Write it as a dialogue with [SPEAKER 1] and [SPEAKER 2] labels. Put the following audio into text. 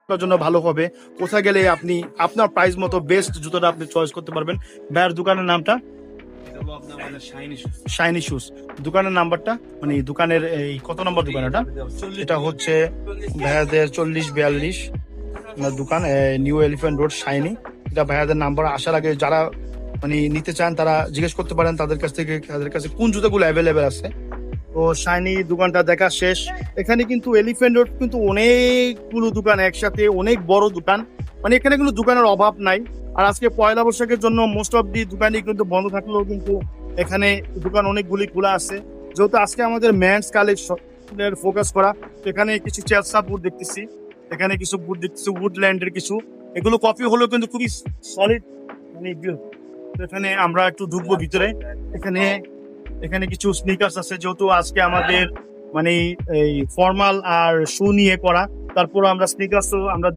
[SPEAKER 1] আপনার জন্য ভালো হবে, কোথায় গেলে আপনি আপনার প্রাইস মতো বেস্ট জুতোটা আপনি চয়েস করতে পারবেন। ভাইয়ার দোকানের নামটা শাইনি শুজ, দোকানের নাম্বারটা মানে দোকানের এই কত নম্বর দোকান এটা? এটা হচ্ছে ভাইয়াদের 40-42 দোকান, নিউ এলিফ্যান্ট রোড শাইনি। এটা ভাইয়াদের নাম্বার। আসার আগে যারা মানে নিতে চান তারা জিজ্ঞেস করতে পারেন তাদের কাছ থেকে, তাদের কাছে কোন জুতোগুলো অ্যাভেলেবেল আছে। তো শাইনি দোকানটা দেখা শেষ। এখানে কিন্তু এলিফ্যান্ট রোড কিন্তু অনেকগুলো দোকান একসাথে, অনেক বড় দোকান, মানে এখানে কিন্তু দোকানের অভাব নাই। আর আজকে পয়লা বৈশাখের জন্য মোস্ট অফ দি দোকানই কিন্তু বন্ধ থাকলেও কিন্তু এখানে দোকান অনেকগুলি খোলা আছে। যেহেতু আজকে আমাদের মেন্স কালেকশনের ফোকাস করা, তো এখানে কিছু চেলসা বুট দেখতেছি, এখানে কিছু বুট দেখতেছি উডল্যান্ডের কিছু, এগুলো কপি হলেও কিন্তু খুবই সলিড মানে build। তো এখানে আমরা একটু ঢুকবো ভিতরে। এখানে এখানে কিছু স্নিকার্স আছে, যেহেতু আজকে আমাদের মানে এই ফর্মাল আর শু নিয়ে করা, তারপর আমরা স্নিকার্সও আমরা